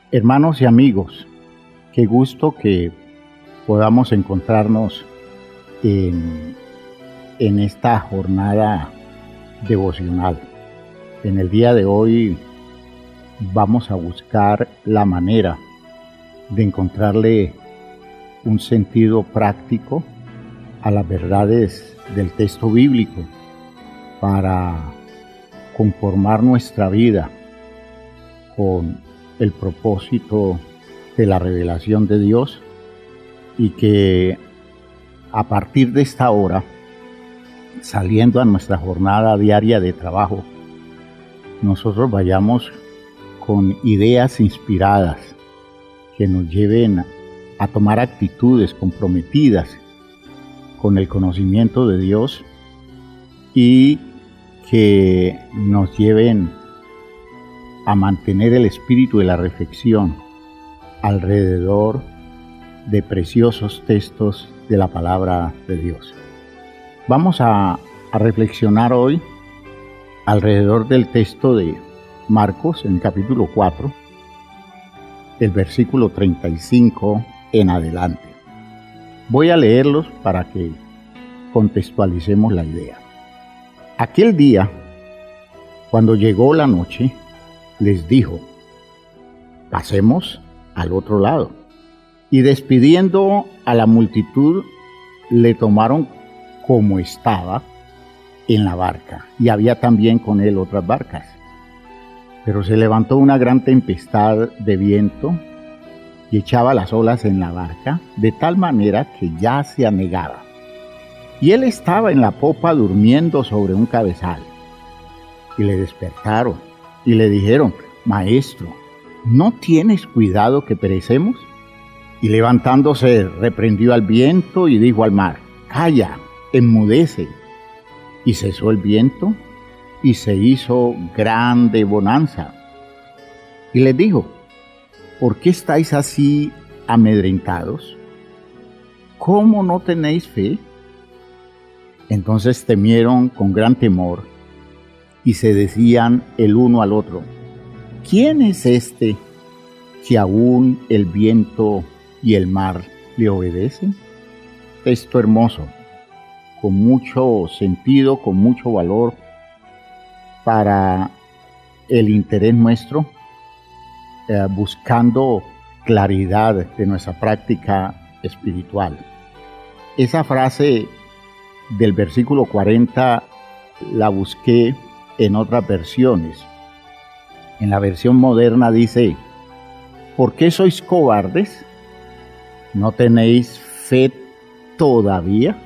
Hermanos y amigos, qué gusto que podamos encontrarnos en esta jornada devocional. En el día de hoy vamos a buscar la manera de encontrarle un sentido práctico a las verdades del texto bíblico para conformar nuestra vida con el propósito de la revelación de Dios, y que a partir de esta hora, saliendo a nuestra jornada diaria de trabajo, nosotros vayamos con ideas inspiradas que nos lleven a tomar actitudes comprometidas con el conocimiento de Dios y que nos lleven a mantener el espíritu de la reflexión alrededor de preciosos textos de la palabra de Dios. Vamos a reflexionar hoy alrededor del texto de Marcos en el capítulo 4, el versículo 35 en adelante. Voy a leerlos para que contextualicemos la idea. Aquel día, cuando llegó la noche, les dijo: pasemos al otro lado. Y despidiendo a la multitud, le tomaron como estaba en la barca, y había también con él otras barcas. Pero se levantó una gran tempestad de viento y echaba las olas en la barca, de tal manera que ya se anegaba. Y él estaba en la popa durmiendo sobre un cabezal. Y le despertaron y le dijeron: Maestro, ¿no tienes cuidado que perecemos? Y levantándose reprendió al viento y dijo al mar: Calla, enmudece. Y cesó el viento y se hizo grande bonanza. Y les dijo: ¿por qué estáis así amedrentados? ¿Cómo no tenéis fe? Entonces temieron con gran temor y se decían el uno al otro: ¿quién es este que aún el viento y el mar le obedecen? Texto hermoso, con mucho sentido, con mucho valor para el interés nuestro, buscando claridad de nuestra práctica espiritual. Esa frase del versículo 40 la busqué en otras versiones. En la versión moderna dice: ¿por qué sois cobardes? ¿No tenéis fe todavía?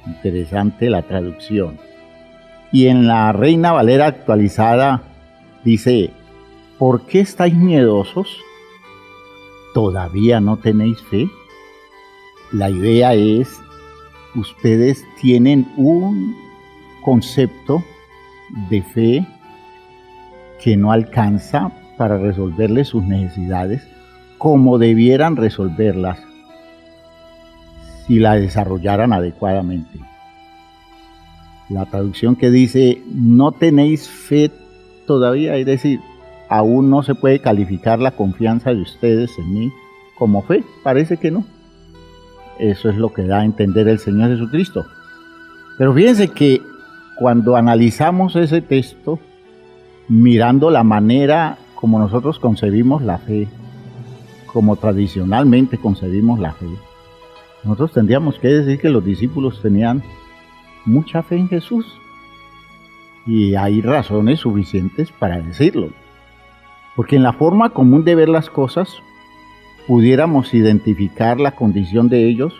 Interesante la traducción. Y en la Reina Valera actualizada dice: ¿por qué estáis miedosos? ¿Todavía no tenéis fe? La idea es: ustedes tienen un concepto de fe que no alcanza para resolverles sus necesidades como debieran resolverlas si la desarrollaran adecuadamente. La traducción que dice no tenéis fe todavía, es decir, aún no se puede calificar la confianza de ustedes en mí como fe, parece que no. Eso es lo que da a entender el Señor Jesucristo. Pero fíjense que cuando analizamos ese texto, mirando la manera como nosotros concebimos la fe, como tradicionalmente concebimos la fe, nosotros tendríamos que decir que los discípulos tenían mucha fe en Jesús. Y hay razones suficientes para decirlo. Porque en la forma común de ver las cosas, pudiéramos identificar la condición de ellos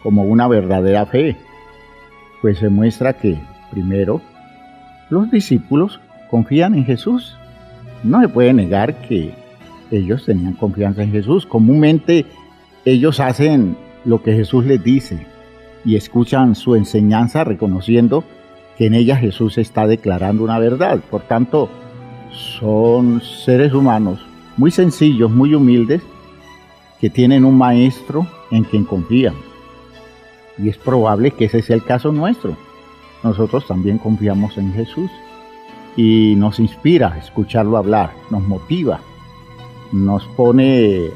como una verdadera fe. Pues se muestra que, primero, los discípulos confían en Jesús. No se puede negar que ellos tenían confianza en Jesús. Comúnmente ellos hacen lo que Jesús les dice y escuchan su enseñanza reconociendo que en ella Jesús está declarando una verdad. Por tanto, son seres humanos muy sencillos, muy humildes, que tienen un maestro en quien confían. Y es probable que ese sea el caso nuestro. Nosotros también confiamos en Jesús y nos inspira escucharlo hablar, nos motiva nos pone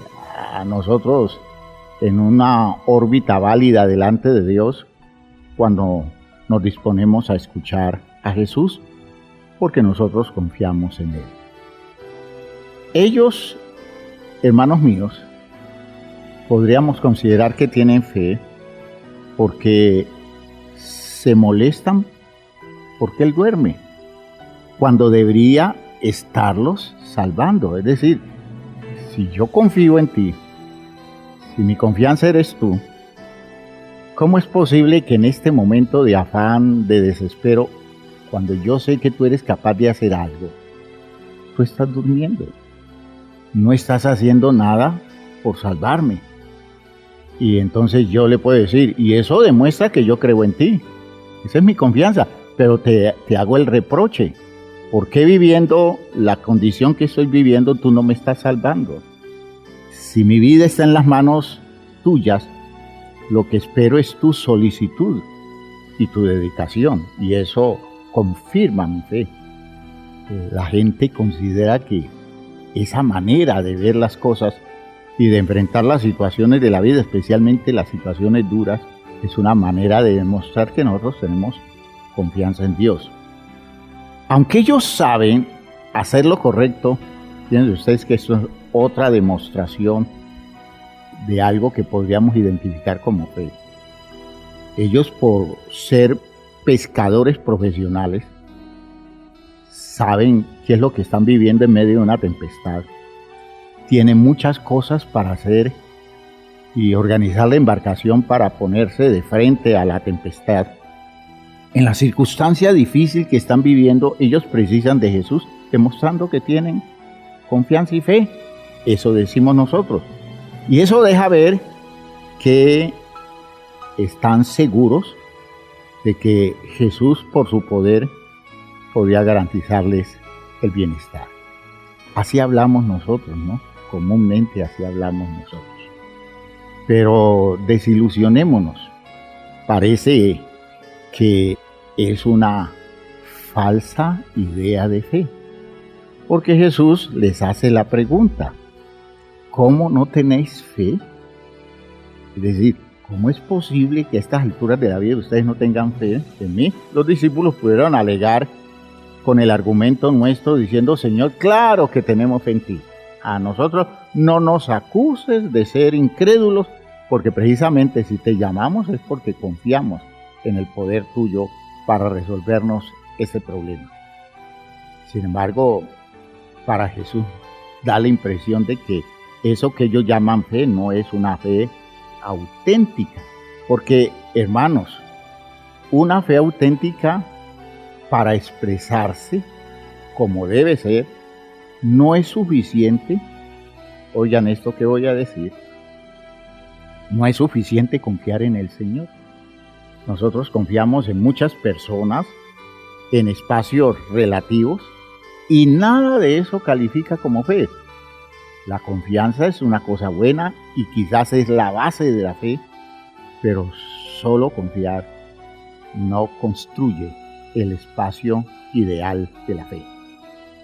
a nosotros en una órbita válida delante de Dios cuando nos disponemos a escuchar a Jesús, porque nosotros confiamos en Él. Ellos, hermanos míos, podríamos considerar que tienen fe porque se molestan porque Él duerme, cuando debería estarlos salvando. Es decir, si yo confío en ti, si mi confianza eres tú, ¿cómo es posible que en este momento de afán, de desespero, cuando yo sé que tú eres capaz de hacer algo, tú estás durmiendo? No estás haciendo nada por salvarme. Y entonces yo le puedo decir, y eso demuestra que yo creo en ti. Esa es mi confianza, pero te hago el reproche. ¿Por qué viviendo la condición que estoy viviendo tú no me estás salvando? Si mi vida está en las manos tuyas, lo que espero es tu solicitud y tu dedicación, y eso confirma mi fe. La gente considera que esa manera de ver las cosas y de enfrentar las situaciones de la vida, especialmente las situaciones duras, es una manera de demostrar que nosotros tenemos confianza en Dios. Aunque ellos saben hacer lo correcto, piensen ustedes que esto es otra demostración de algo que podríamos identificar como fe. Ellos, por ser pescadores profesionales, saben qué es lo que están viviendo en medio de una tempestad. Tienen muchas cosas para hacer y organizar la embarcación para ponerse de frente a la tempestad. En la circunstancia difícil que están viviendo, ellos precisan de Jesús, demostrando que tienen confianza y fe. Eso decimos nosotros. Y eso deja ver que están seguros de que Jesús, por su poder, podía garantizarles el bienestar. Así hablamos nosotros, ¿no? Comúnmente así hablamos nosotros. Pero desilusionémonos. Parece que es una falsa idea de fe. Porque Jesús les hace la pregunta: ¿cómo no tenéis fe? Es decir, ¿cómo es posible que a estas alturas de la vida ustedes no tengan fe en mí? Los discípulos pudieron alegar con el argumento nuestro diciendo: Señor, claro que tenemos fe en ti. A nosotros no nos acuses de ser incrédulos, porque precisamente si te llamamos es porque confiamos en el poder tuyo para resolvernos ese problema. Sin embargo, para Jesús da la impresión de que eso que ellos llaman fe no es una fe auténtica, porque, hermanos, una fe auténtica, para expresarse como debe ser, no es suficiente. Oigan esto que voy a decir: no es suficiente confiar en el Señor. Nosotros confiamos en muchas personas, en espacios relativos, y nada de eso califica como fe. La confianza es una cosa buena y quizás es la base de la fe, pero solo confiar no construye el espacio ideal de la fe.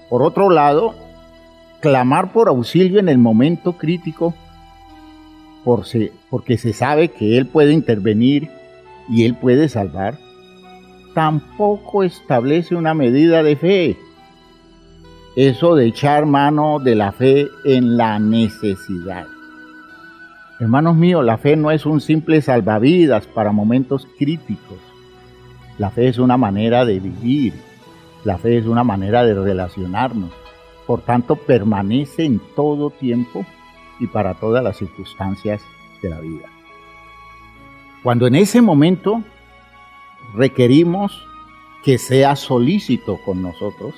Por otro lado, clamar por auxilio en el momento crítico, porque se sabe que Él puede intervenir y Él puede salvar, tampoco establece una medida de fe. Eso de echar mano de la fe en la necesidad. Hermanos míos, la fe no es un simple salvavidas para momentos críticos. La fe es una manera de vivir. La fe es una manera de relacionarnos. Por tanto, permanece en todo tiempo y para todas las circunstancias de la vida. Cuando en ese momento requerimos que sea solícito con nosotros,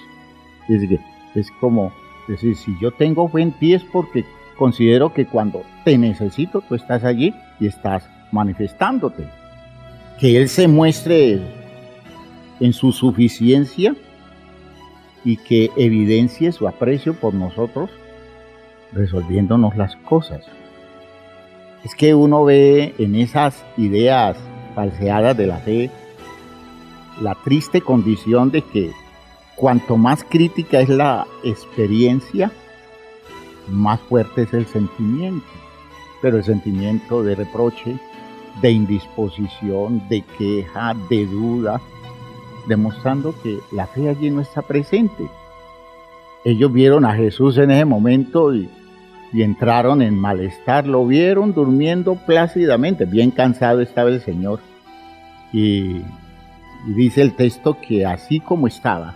es como decir, si yo tengo fe en ti es porque considero que cuando te necesito tú estás allí y estás manifestándote. Que Él se muestre en su suficiencia y que evidencie su aprecio por nosotros, resolviéndonos las cosas. Es que uno ve en esas ideas falseadas de la fe la triste condición de que cuanto más crítica es la experiencia, más fuerte es el sentimiento, pero el sentimiento de reproche, de indisposición, de queja, de duda, demostrando que la fe allí no está presente. Ellos vieron a Jesús en ese momento y entraron en malestar, lo vieron durmiendo plácidamente, bien cansado estaba el Señor. Y dice el texto que así como estaba,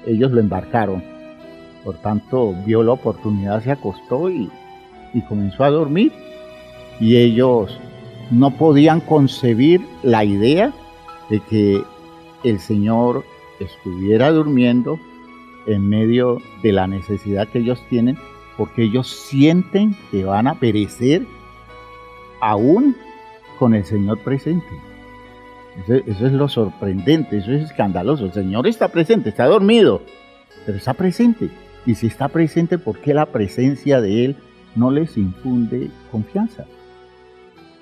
ellos lo embarcaron. Por tanto, vio la oportunidad, se acostó y comenzó a dormir. Y ellos no podían concebir la idea de que el Señor estuviera durmiendo en medio de la necesidad que ellos tienen, porque ellos sienten que van a perecer aún con el Señor presente. Eso es lo sorprendente, eso es escandaloso. El Señor está presente, está dormido, pero está presente. Y si está presente, ¿por qué la presencia de Él no les infunde confianza?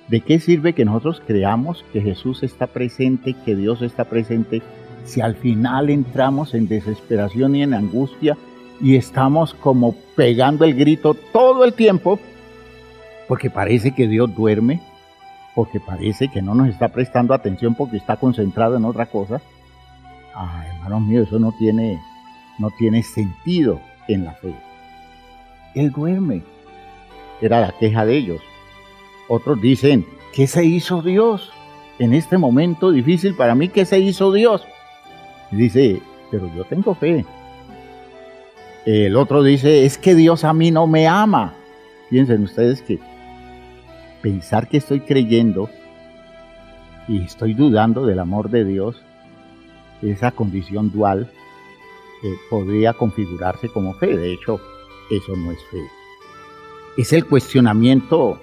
¿De qué sirve que nosotros creamos que Jesús está presente, que Dios está presente, si al final entramos en desesperación y en angustia y estamos como pegando el grito todo el tiempo, porque parece que Dios duerme, porque parece que no nos está prestando atención porque está concentrado en otra cosa? Hermanos míos, eso no tiene sentido en la fe. Él duerme, era la queja de ellos. Otros dicen, ¿qué se hizo Dios en este momento difícil para mí? ¿Qué se hizo Dios? Y dice, pero yo tengo fe. El otro dice, es que Dios a mí no me ama. Piensen ustedes que pensar que estoy creyendo y estoy dudando del amor de Dios, esa condición dual podría configurarse como fe. De hecho, eso no es fe. Es el cuestionamiento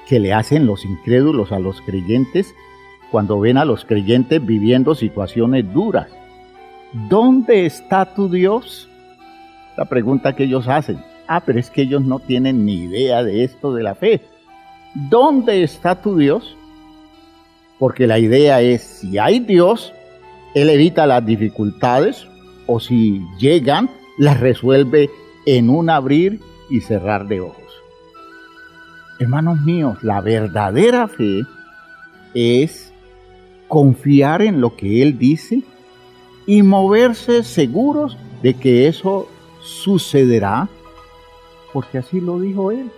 que le hacen los incrédulos a los creyentes cuando ven a los creyentes viviendo situaciones duras. ¿Dónde está tu Dios? La pregunta que ellos hacen. Pero es que ellos no tienen ni idea de esto de la fe. ¿Dónde está tu Dios? Porque la idea es, si hay Dios, Él evita las dificultades, o si llegan, las resuelve en un abrir y cerrar de ojos. Hermanos míos, la verdadera fe es confiar en lo que Él dice y moverse seguros de que eso sucederá, porque así lo dijo Él.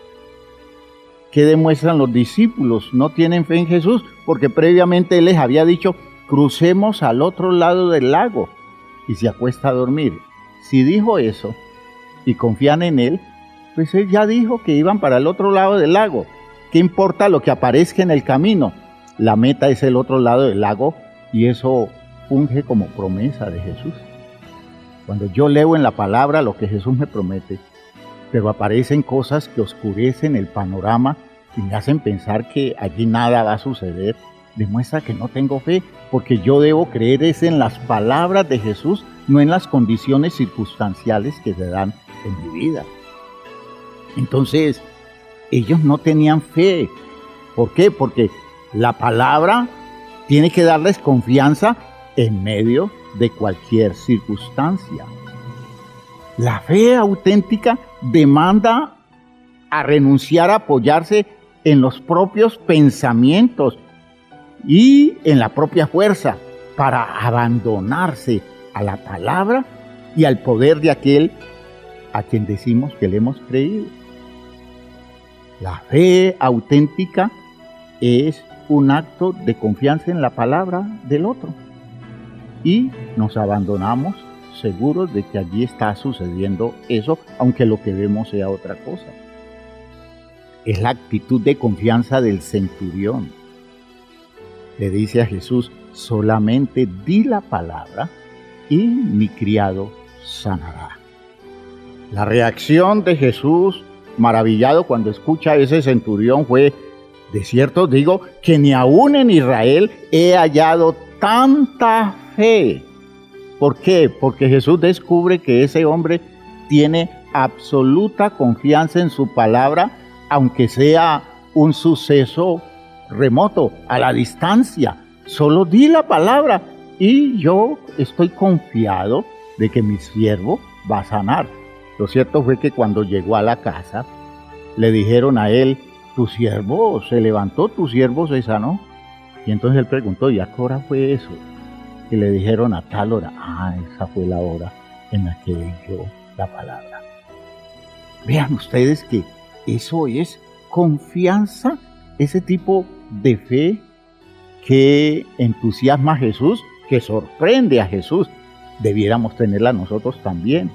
¿Qué demuestran los discípulos? No tienen fe en Jesús, porque previamente Él les había dicho, crucemos al otro lado del lago, y se acuesta a dormir. Si dijo eso y confían en Él, pues Él ya dijo que iban para el otro lado del lago. ¿Qué importa lo que aparezca en el camino? La meta es el otro lado del lago, y eso funge como promesa de Jesús. Cuando yo leo en la palabra lo que Jesús me promete, pero aparecen cosas que oscurecen el panorama y me hacen pensar que allí nada va a suceder, demuestra que no tengo fe, porque yo debo creer es en las palabras de Jesús, no en las condiciones circunstanciales que se dan en mi vida. Entonces, ellos no tenían fe. ¿Por qué? Porque la palabra tiene que darles confianza en medio de cualquier circunstancia. La fe auténtica demanda a renunciar a apoyarse en los propios pensamientos y en la propia fuerza para abandonarse a la palabra y al poder de aquel a quien decimos que le hemos creído. La fe auténtica es un acto de confianza en la palabra del otro y nos abandonamos seguros de que allí está sucediendo eso, aunque lo que vemos sea otra cosa. Es la actitud de confianza del centurión. Le dice a Jesús, solamente di la palabra y mi criado sanará. La reacción de Jesús, maravillado cuando escucha a ese centurión, fue, de cierto digo, que ni aún en Israel he hallado tanta fe. ¿Por qué? Porque Jesús descubre que ese hombre tiene absoluta confianza en su palabra, aunque sea un suceso remoto, a la distancia. Solo di la palabra y yo estoy confiado de que mi siervo va a sanar. Lo cierto fue que cuando llegó a la casa, le dijeron a él, tu siervo se levantó, tu siervo se sanó. Y entonces él preguntó, ¿y a qué hora fue eso? Y le dijeron a tal hora. Esa fue la hora en la que él dio la palabra. Vean ustedes que eso es confianza, ese tipo de fe que entusiasma a Jesús, que sorprende a Jesús. Debiéramos tenerla nosotros también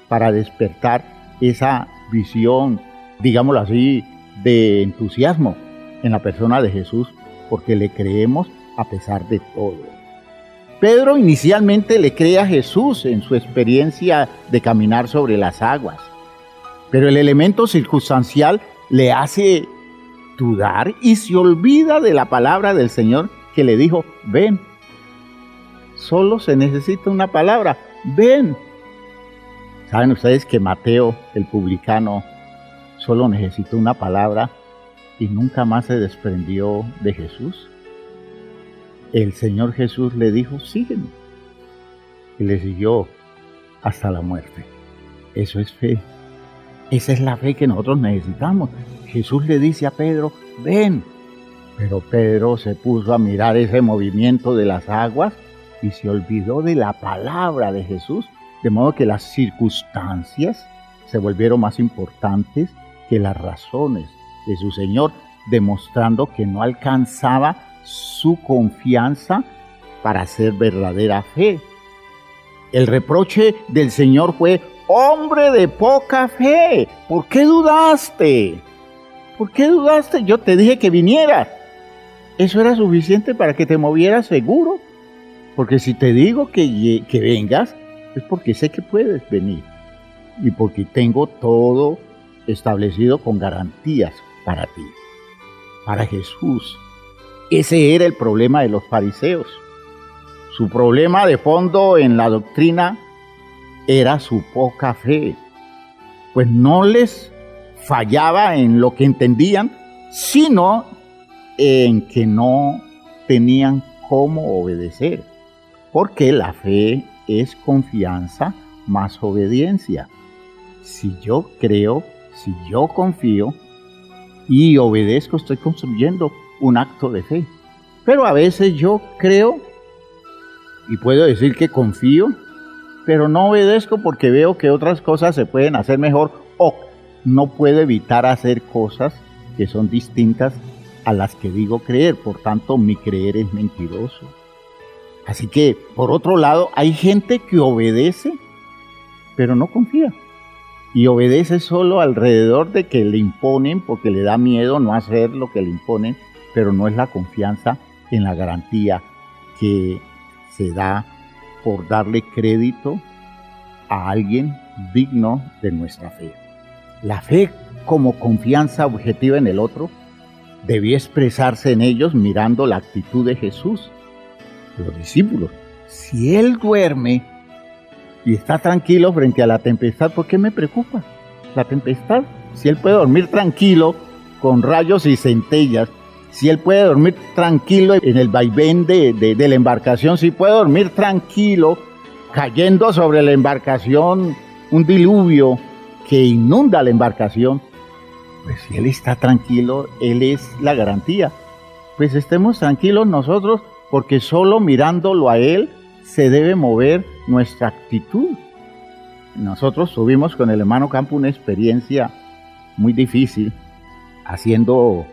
para despertar esa visión, digámoslo así, de entusiasmo en la persona de Jesús, porque le creemos a pesar de todo. Pedro inicialmente le cree a Jesús en su experiencia de caminar sobre las aguas, pero el elemento circunstancial le hace dudar y se olvida de la palabra del Señor que le dijo, ven. Solo se necesita una palabra, ven. ¿Saben ustedes que Mateo, el publicano, solo necesitó una palabra y nunca más se desprendió de Jesús? El Señor Jesús le dijo, sígueme. Y le siguió hasta la muerte. Eso es fe. Esa es la fe que nosotros necesitamos. Jesús le dice a Pedro, ven. Pero Pedro se puso a mirar ese movimiento de las aguas y se olvidó de la palabra de Jesús, de modo que las circunstancias se volvieron más importantes que las razones de su Señor, demostrando que no alcanzaba su confianza para ser verdadera fe. El reproche del Señor fue, hombre de poca fe, ¿por qué dudaste? ¿Por qué dudaste? Yo te dije que vinieras. Eso era suficiente para que te movieras seguro. Porque si te digo que vengas, es porque sé que puedes venir. Y porque tengo todo establecido con garantías para ti. Para Jesús. Ese era el problema de los fariseos. Su problema de fondo en la doctrina era su poca fe. Pues no les fallaba en lo que entendían, sino en que no tenían cómo obedecer. Porque la fe es confianza más obediencia. Si yo creo, si yo confío y obedezco, estoy construyendo un acto de fe. Pero a veces yo creo y puedo decir que confío, pero no obedezco porque veo que otras cosas se pueden hacer mejor o no puedo evitar hacer cosas que son distintas a las que digo creer. Por tanto, mi creer es mentiroso. Así que, por otro lado, hay gente que obedece, pero no confía. Y obedece solo alrededor de que le imponen, porque le da miedo no hacer lo que le imponen, pero no es la confianza en la garantía que se da por darle crédito a alguien digno de nuestra fe. La fe como confianza objetiva en el otro debía expresarse en ellos mirando la actitud de Jesús. Los discípulos, si él duerme y está tranquilo frente a la tempestad, ¿por qué me preocupa la tempestad? Si él puede dormir tranquilo con rayos y centellas, si él puede dormir tranquilo en el vaivén de la embarcación, si puede dormir tranquilo cayendo sobre la embarcación un diluvio que inunda la embarcación, pues si él está tranquilo, él es la garantía. Pues estemos tranquilos nosotros, porque solo mirándolo a él se debe mover nuestra actitud. Nosotros tuvimos con el hermano Campo una experiencia muy difícil haciendo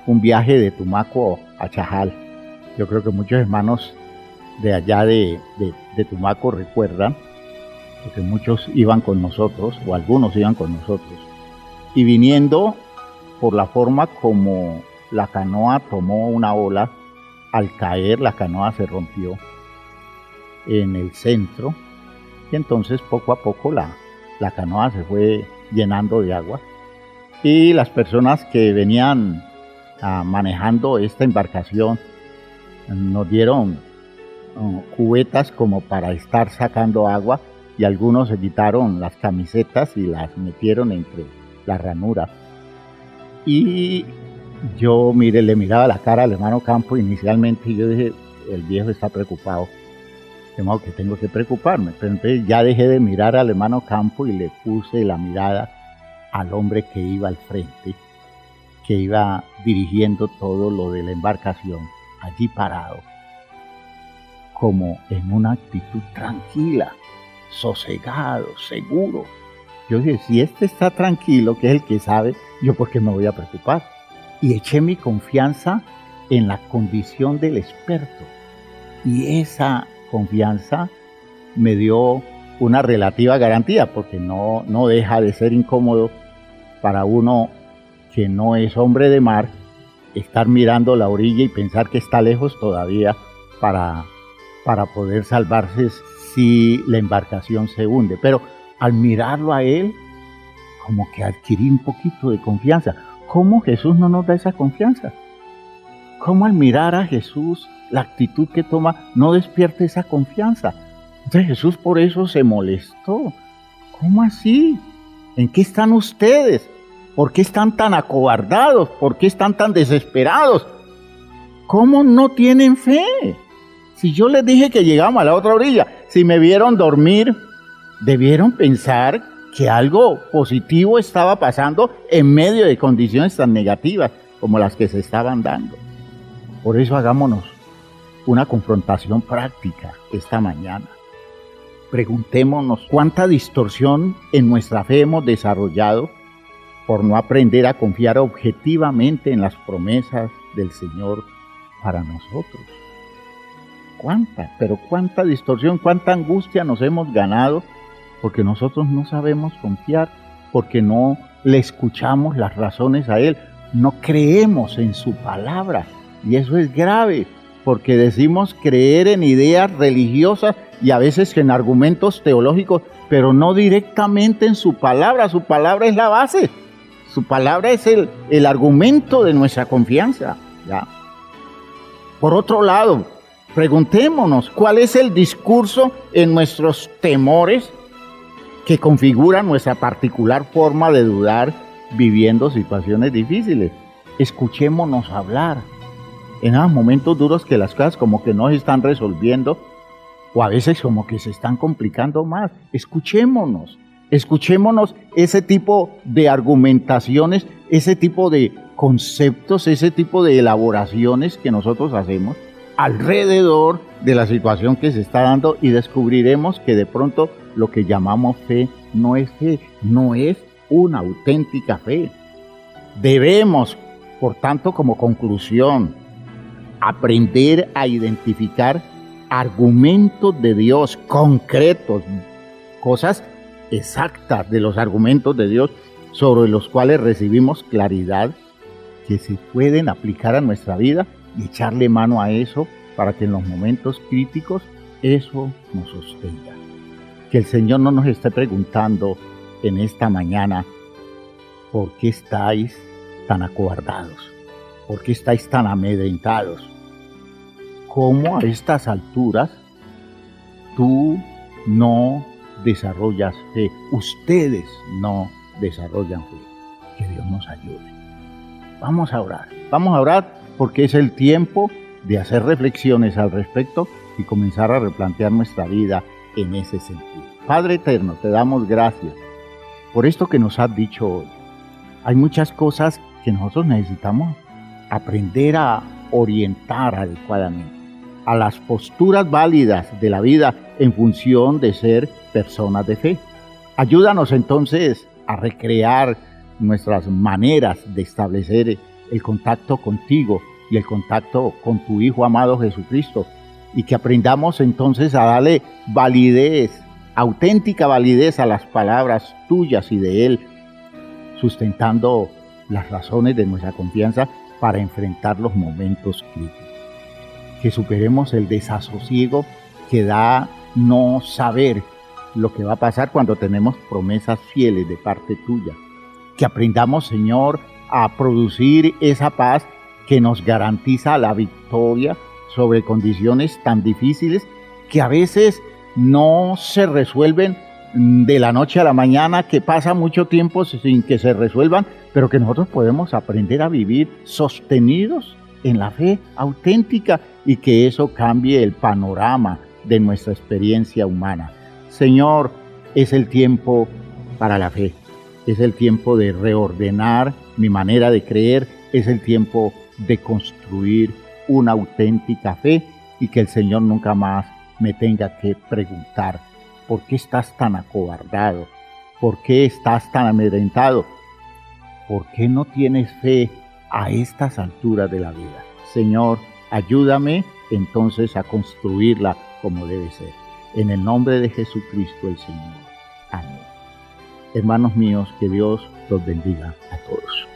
un viaje de Tumaco a Chajal. Yo creo que muchos hermanos de allá de Tumaco recuerdan, porque muchos iban con nosotros, o algunos iban con nosotros, y viniendo por la forma como la canoa tomó una ola, al caer la canoa se rompió en el centro, y entonces poco a poco la canoa se fue llenando de agua, y las personas que venían manejando esta embarcación nos dieron cubetas como para estar sacando agua, y algunos se quitaron las camisetas y las metieron entre la ranura. Y yo le miraba la cara al hermano Campo inicialmente y yo dije, el viejo está preocupado. de modo que tengo que preocuparme. Pero entonces ya dejé de mirar al hermano Campo y le puse la mirada al hombre que iba al frente, que iba dirigiendo todo lo de la embarcación, allí parado, como en una actitud tranquila, sosegado, seguro. Yo dije, si este está tranquilo, que es el que sabe, ¿yo por qué me voy a preocupar? Y eché mi confianza en la condición del experto. Y esa confianza me dio una relativa garantía, porque no deja de ser incómodo para uno que no es hombre de mar, estar mirando la orilla y pensar que está lejos todavía para poder salvarse si la embarcación se hunde. Pero al mirarlo a él, como que adquirí un poquito de confianza. ¿Cómo Jesús no nos da esa confianza? ¿Cómo al mirar a Jesús, la actitud que toma no despierta esa confianza? Entonces Jesús por eso se molestó. ¿Cómo así? ¿En qué están ustedes? ¿Por qué están tan acobardados? ¿Por qué están tan desesperados? ¿Cómo no tienen fe? Si yo les dije que llegamos a la otra orilla, si me vieron dormir, debieron pensar que algo positivo estaba pasando en medio de condiciones tan negativas como las que se estaban dando. Por eso hagámonos una confrontación práctica esta mañana. Preguntémonos cuánta distorsión en nuestra fe hemos desarrollado por no aprender a confiar objetivamente en las promesas del Señor para nosotros. ¿Cuánta distorsión, cuánta angustia nos hemos ganado porque nosotros no sabemos confiar, porque no le escuchamos las razones a Él, no creemos en su palabra? Y eso es grave, porque decimos creer en ideas religiosas y a veces en argumentos teológicos, pero no directamente en su palabra. Su palabra es la base, su palabra es el argumento de nuestra confianza, ¿ya? Por otro lado, preguntémonos cuál es el discurso en nuestros temores que configura nuestra particular forma de dudar viviendo situaciones difíciles. Escuchémonos hablar. En esos momentos duros que las cosas como que no se están resolviendo o a veces como que se están complicando más. Escuchémonos ese tipo de argumentaciones, ese tipo de conceptos, ese tipo de elaboraciones que nosotros hacemos alrededor de la situación que se está dando y descubriremos que de pronto lo que llamamos fe, no es una auténtica fe. Debemos, por tanto, como conclusión, aprender a identificar argumentos de Dios concretos, cosas exactas de los argumentos de Dios sobre los cuales recibimos claridad que se pueden aplicar a nuestra vida y echarle mano a eso para que en los momentos críticos eso nos sostenga. Que el Señor no nos esté preguntando en esta mañana ¿por qué estáis tan acobardados? ¿Por qué estáis tan amedrentados? ¿Cómo a estas alturas tú no desarrollas fe? Ustedes no desarrollan fe. Que Dios nos ayude. Vamos a orar porque es el tiempo de hacer reflexiones al respecto y comenzar a replantear nuestra vida en ese sentido. Padre eterno, te damos gracias por esto que nos has dicho hoy. Hay muchas cosas que nosotros necesitamos aprender a orientar adecuadamente a las posturas válidas de la vida en función de ser personas de fe. Ayúdanos entonces a recrear nuestras maneras de establecer el contacto contigo y el contacto con tu Hijo amado Jesucristo, y que aprendamos entonces a darle validez, auténtica validez a las palabras tuyas y de Él, sustentando las razones de nuestra confianza para enfrentar los momentos críticos. Que superemos el desasosiego que da no saber lo que va a pasar cuando tenemos promesas fieles de parte tuya. Que aprendamos, Señor, a producir esa paz que nos garantiza la victoria sobre condiciones tan difíciles que a veces no se resuelven de la noche a la mañana, que pasa mucho tiempo sin que se resuelvan, pero que nosotros podemos aprender a vivir sostenidos en la fe auténtica y que eso cambie el panorama de nuestra experiencia humana. Señor, es el tiempo para la fe, es el tiempo de reordenar mi manera de creer, es el tiempo de construir una auténtica fe y que el Señor nunca más me tenga que preguntar, ¿por qué estás tan acobardado? ¿Por qué estás tan amedrentado? ¿Por qué no tienes fe a estas alturas de la vida? Señor, ayúdame entonces a construirla como debe ser. En el nombre de Jesucristo el Señor. Amén. Hermanos míos, que Dios los bendiga a todos.